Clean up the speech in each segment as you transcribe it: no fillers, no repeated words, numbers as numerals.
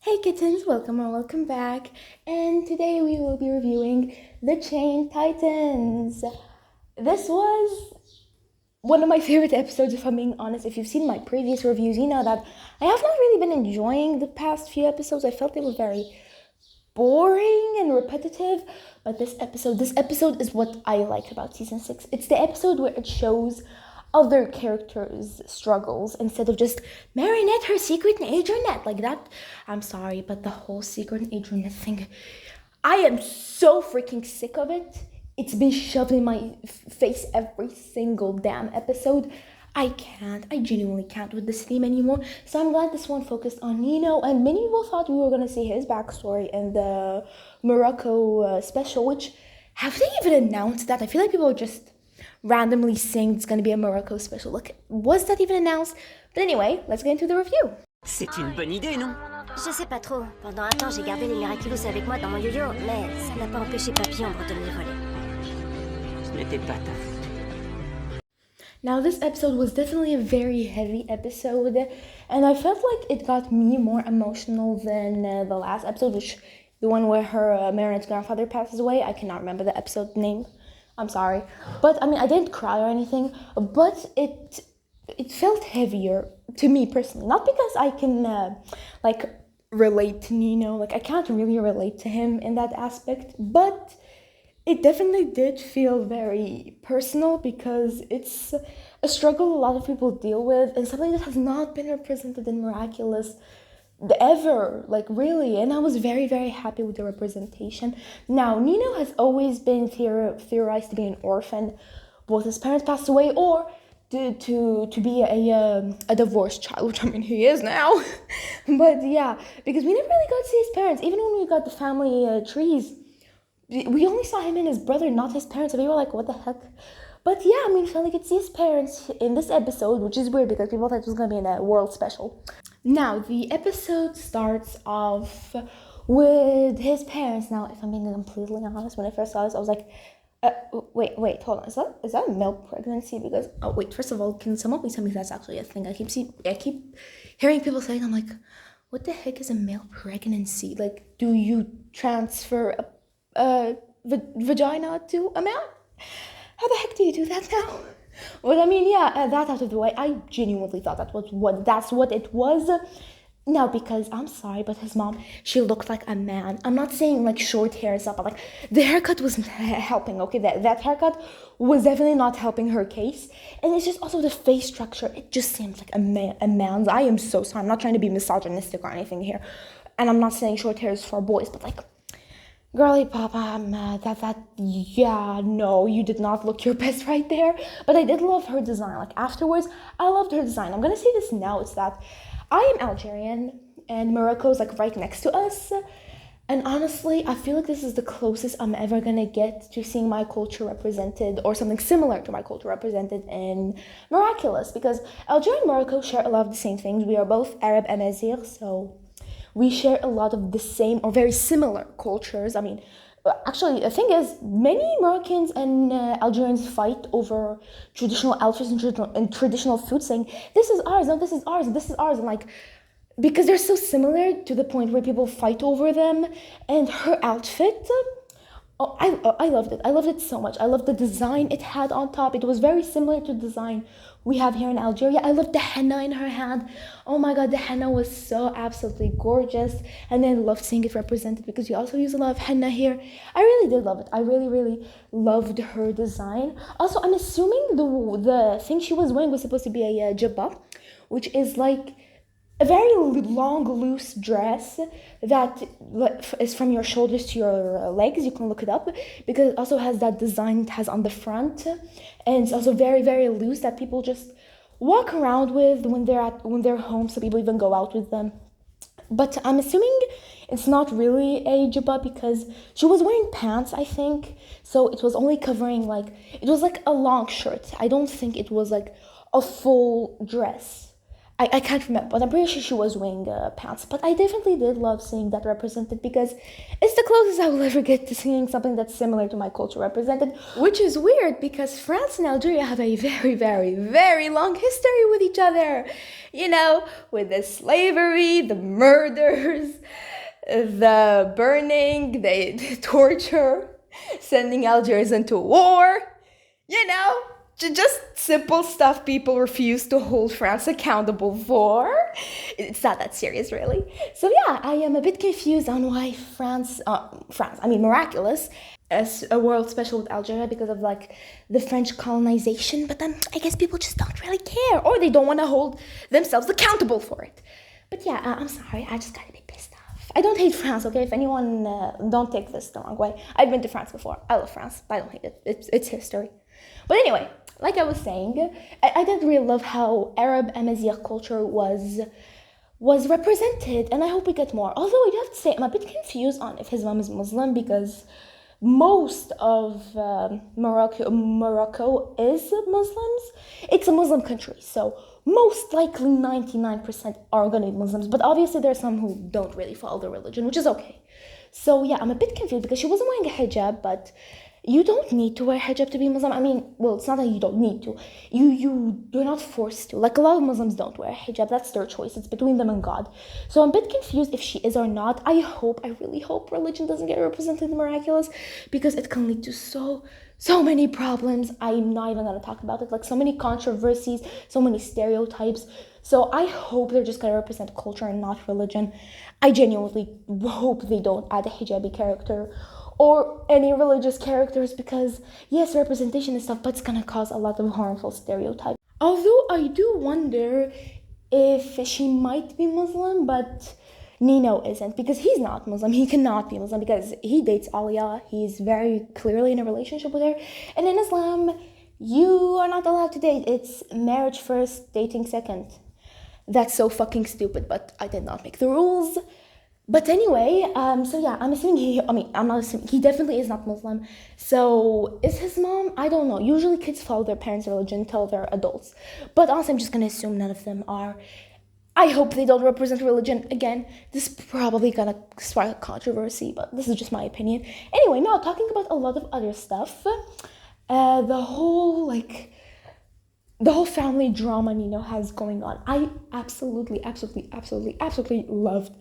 Hey kittens, welcome or welcome back. And today we will be reviewing The Chain Titans. This was one of my favorite episodes, if I'm being honest. If you've seen my previous reviews, you know that I have not really been enjoying the past few episodes. I felt they were very boring and repetitive. But this episode is what I like about season 6. It's the episode where it shows other characters' struggles instead of just Marinette, her secret agent like that. I'm sorry, but the whole secret agent thing, I am so freaking sick of it. It's been shoved in my face every single damn episode. I genuinely can't with this theme anymore. So I'm glad this one focused on Nino, and many people thought we were gonna see his backstory in the Morocco special, which have they even announced that? I feel like people are just randomly saying it's gonna be a Morocco special. Look, was that even announced? But anyway, let's get into the review. C'est une bonne idée, non? Je sais pas trop. Pendant un temps, j'ai gardé les Miraculous avec moi dans mon yo-yo, mais ça n'a pas empêché Papillon de me les voler. Ce n'était pas ta faute. Now, this episode was definitely a very heavy episode, and I felt like it got me more emotional than the last episode, the one where her Marinette's grandfather passes away. I cannot remember the episode name. I'm sorry. But, I mean, I didn't cry or anything, but it felt heavier to me personally. Not because I can, relate to Nino. Like, I can't really relate to him in that aspect, but it definitely did feel very personal because it's a struggle a lot of people deal with and something that has not been represented in Miraculous ever, like really. And I was very, very happy with the representation. Now, Nino has always been theorized to be an orphan. Both his parents passed away or to be a divorced child, which I mean he is now. But yeah, because we never really got to see his parents. Even when we got the family trees, we only saw him and his brother, not his parents, and we were like, what the heck? But yeah, I mean, finally get to see his parents in this episode, which is weird because people thought it was going to be in a world special. Now, the episode starts off with his parents. Now, if I'm being completely honest, when I first saw this, I was like, wait, hold on. Is that a male pregnancy? Because, wait, first of all, can someone please tell me if that's actually a thing? I keep hearing people saying, I'm like, what the heck is a male pregnancy? Like, do you transfer a vagina to a man? How the heck do you do that now? Well, I mean, yeah, that out of the way, I genuinely thought that's what it was. Now, because I'm sorry, but his mom, she looked like a man. I'm not saying like short hair and stuff, but like the haircut wasn't helping. Okay, that haircut was definitely not helping her case, and it's just also the face structure. It just seems like a man's. I am so sorry. I'm not trying to be misogynistic or anything here, and I'm not saying short hair is for boys, but like, girly papa, yeah, no, you did not look your best right there. But I did love her design. Like afterwards, I loved her design. I'm gonna say this now, it's that I am Algerian and Morocco is like right next to us. And honestly, I feel like this is the closest I'm ever gonna get to seeing my culture represented or something similar to my culture represented in Miraculous. Because Algeria and Morocco share a lot of the same things. We are both Arab Amazigh, so we share a lot of the same or very similar cultures. I mean, actually, the thing is, many Moroccans and Algerians fight over traditional outfits and traditional food, saying, this is ours, no, this is ours, this is ours. And like, because they're so similar to the point where people fight over them. And her outfit, I loved it. I loved it so much. I loved the design it had on top. It was very similar to the design we have here in Algeria. I loved the henna in her hand. Oh my god, the henna was so absolutely gorgeous. And then I loved seeing it represented because we also use a lot of henna here. I really did love it. I really, really loved her design. Also, I'm assuming the thing she was wearing was supposed to be a jabba, which is like a very long, loose dress that is from your shoulders to your legs. You can look it up because it also has that design it has on the front, and it's also very, very loose that people just walk around with when they're home. So people even go out with them. But I'm assuming it's not really a jabba because she was wearing pants, I think. So it was only covering it was like a long shirt. I don't think it was like a full dress. I can't remember, but I'm pretty sure she was wearing pants. But I definitely did love seeing that represented because it's the closest I will ever get to seeing something that's similar to my culture represented, which is weird because France and Algeria have a very, very, very long history with each other. You know, with the slavery, the murders, the burning, the torture, sending Algiers into war, you know, just simple stuff people refuse to hold France accountable for. It's not that serious, really. So yeah, I am a bit confused on why Miraculous, as a world special with Algeria because of like the French colonization, but then I guess people just don't really care, or they don't want to hold themselves accountable for it. But yeah, I'm sorry, I just got a bit pissed off. I don't hate France, okay? If anyone, don't take this the wrong way. I've been to France before. I love France, but I don't hate it. It's history. But anyway, like I was saying, I did really love how Arab Amazigh culture was represented, and I hope we get more. Although I do have to say, I'm a bit confused on if his mom is Muslim, because most of Morocco is Muslims. It's a Muslim country, so most likely 99% are going to be Muslims, but obviously there are some who don't really follow the religion, which is okay. So yeah, I'm a bit confused because she wasn't wearing a hijab, but you don't need to wear hijab to be Muslim. I mean, well, it's not that you don't need to. You're not forced to. Like, a lot of Muslims don't wear hijab. That's their choice. It's between them and God. So I'm a bit confused if she is or not. I really hope religion doesn't get represented in Miraculous, because it can lead to so many problems. I'm not even going to talk about it. Like, so many controversies, so many stereotypes. So I hope they're just going to represent culture and not religion. I genuinely hope they don't add a hijabi character or any religious characters, because yes, representation and stuff, but it's gonna cause a lot of harmful stereotypes. Although I do wonder if she might be Muslim, but Nino isn't, because he's not Muslim. He cannot be Muslim because he dates Alia. He's very clearly in a relationship with her. And in Islam, you are not allowed to date. It's marriage first, dating second. That's so fucking stupid, but I did not make the rules. But anyway, so yeah, I'm not assuming, he definitely is not Muslim. So, is his mom? I don't know. Usually kids follow their parents' religion until they're adults. But honestly, I'm just gonna assume none of them are. I hope they don't represent religion. Again, this is probably gonna spark a controversy, but this is just my opinion. Anyway, now talking about a lot of other stuff. The whole family drama Nino has going on. I absolutely loved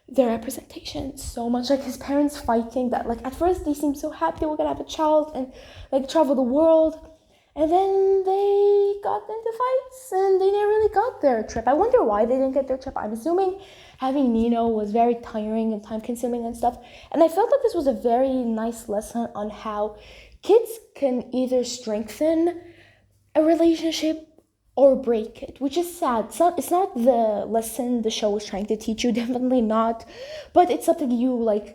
the representation so much. Like, his parents fighting, that like at first they seemed so happy they were gonna have a child and like travel the world, and then they got into fights and they never really got their trip. I wonder why they didn't get their trip. I'm assuming having Nino was very tiring and time consuming and stuff, and I felt like this was a very nice lesson on how kids can either strengthen a relationship or break it, which is sad. It's not the lesson the show was trying to teach you, definitely not, but it's something you realize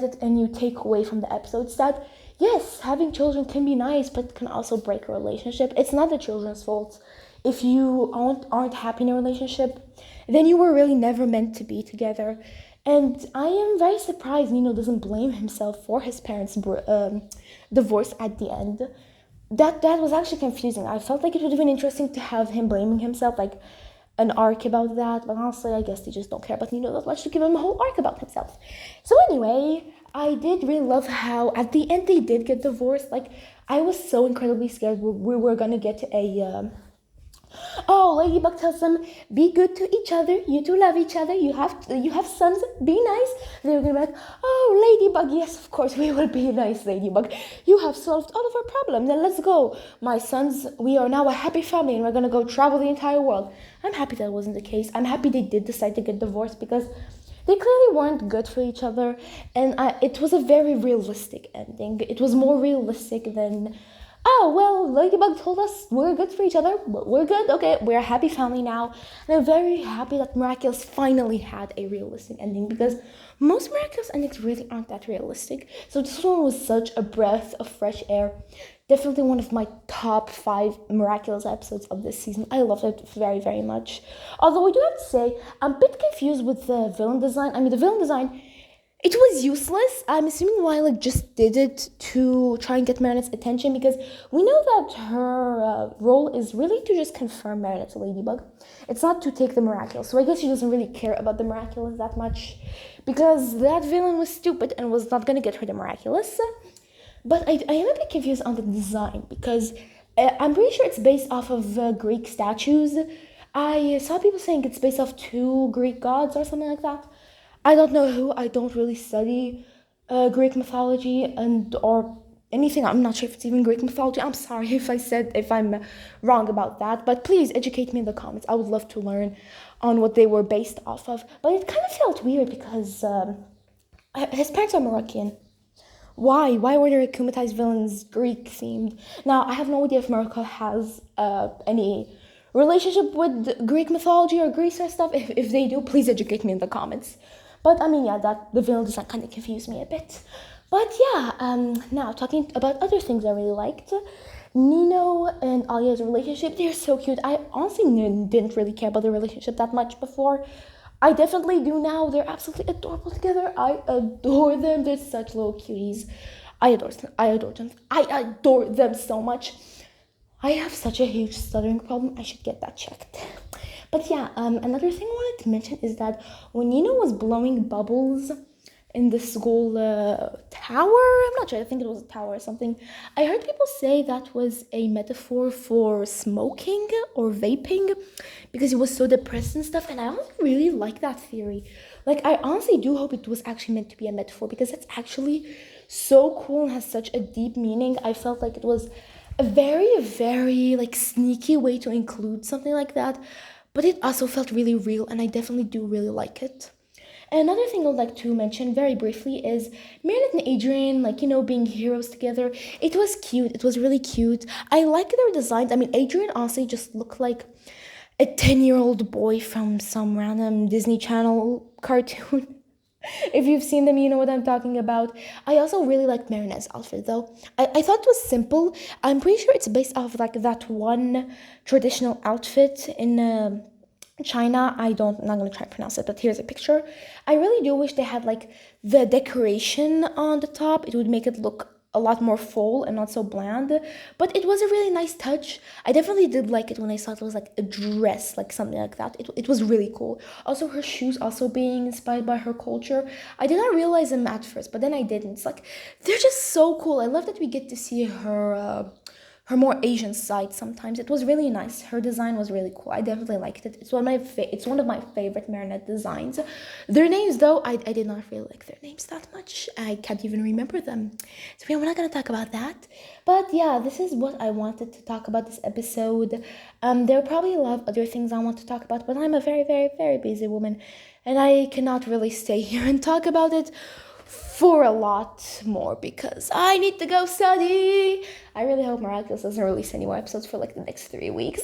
it, and you take away from the episodes that yes, having children can be nice, but can also break a relationship. It's not the children's fault. If you aren't happy in a relationship, then you were really never meant to be together. And I am very surprised Nino doesn't blame himself for his parents' divorce at the end. That was actually confusing. I felt like it would have been interesting to have him blaming himself, like an arc about that, but honestly, I guess they just don't care about Nino that much to give him a whole arc about himself. So anyway, I did really love how at the end they did get divorced. Like, I was so incredibly scared we were gonna get a Ladybug tells them, be good to each other, you two love each other, you have sons, be nice. They were gonna be like, oh, Ladybug, yes, of course, we will be nice, Ladybug. You have solved all of our problems, then let's go. My sons, we are now a happy family and we're gonna go travel the entire world. I'm happy that wasn't the case. I'm happy they did decide to get divorced, because they clearly weren't good for each other, and it was a very realistic ending. It was more realistic than, oh, well, Ladybug told us we're good for each other, but we're good, okay, we're a happy family now. And I'm very happy that Miraculous finally had a realistic ending, because most Miraculous endings really aren't that realistic. So this one was such a breath of fresh air. Definitely one of my top 5 Miraculous episodes of this season. I loved it very, very much. Although I do have to say, I'm a bit confused with the villain design. I mean, the villain design, it was useless. I'm assuming Lilac just did it to try and get Marinette's attention, because we know that her role is really to just confirm Marinette's Ladybug. It's not to take the Miraculous. So I guess she doesn't really care about the Miraculous that much, because that villain was stupid and was not going to get her the Miraculous. But I am a bit confused on the design, because I'm pretty sure it's based off of Greek statues. I saw people saying it's based off two Greek gods or something like that. I don't know who. I don't really study Greek mythology and or anything. I'm not sure if it's even Greek mythology. I'm sorry if I'm wrong about that. But please educate me in the comments. I would love to learn on what they were based off of. But it kind of felt weird because his parents are Moroccan. Why? Why were their akumatized villains Greek themed? Now, I have no idea if Morocco has any relationship with Greek mythology or Greece or stuff. If they do, please educate me in the comments. But I mean, yeah, that the villain design kind of confused me a bit. But yeah, now talking about other things I really liked. Nino and Alia's relationship, they're so cute. I honestly didn't really care about their relationship that much before. I definitely do now. They're absolutely adorable together. I adore them. They're such little cuties. I adore them. I adore them. I adore them so much. I have such a huge stuttering problem. I should get that checked. But yeah, another thing I wanted to mention is that when Nino was blowing bubbles in the school tower, I'm not sure, I think it was a tower or something. I heard people say that was a metaphor for smoking or vaping because he was so depressed and stuff, and I honestly really like that theory. Like, I honestly do hope it was actually meant to be a metaphor because it's actually so cool and has such a deep meaning. I felt like it was a very, very like sneaky way to include something like that, but it also felt really real, and I definitely do really like it. And another thing I'd like to mention very briefly is Meredith and Adrian, like, being heroes together. It was cute. It was really cute. I like their designs. I mean, Adrian honestly just looked like a 10-year-old boy from some random Disney Channel cartoon. If you've seen them, you know what I'm talking about. I also really like Marinette's outfit, though. I thought it was simple. I'm pretty sure it's based off like that one traditional outfit in China. I'm not gonna try to pronounce it, but here's a picture. I really do wish they had like the decoration on the top. It would make it look a lot more full and not so bland. But it was a really nice touch. I definitely did like it when I saw it was like a dress, like something like that. It was really cool. Also, her shoes also being inspired by her culture. I did not realize them at first, but then I didn't. It's like they're just so cool. I love that we get to see her more Asian side sometimes. It was really nice. Her design was really cool. I definitely liked it. It's one of my favorite Marinette designs. Their names, though, I did not really like their names that much. I can't even remember them. So yeah, we're not gonna talk about that. But yeah, this is what I wanted to talk about this episode. There are probably a lot of other things I want to talk about, but I'm a very, very, very busy woman, and I cannot really stay here and talk about it for a lot more because I need to go study. I really hope Miraculous doesn't release any more episodes for like the next 3 weeks.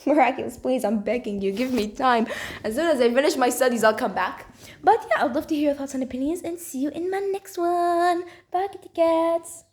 Miraculous, please, I'm begging you, give me time. As soon as I finish my studies, I'll come back. But yeah, I'd love to hear your thoughts and opinions and see you in my next one. Bye, kitty cats.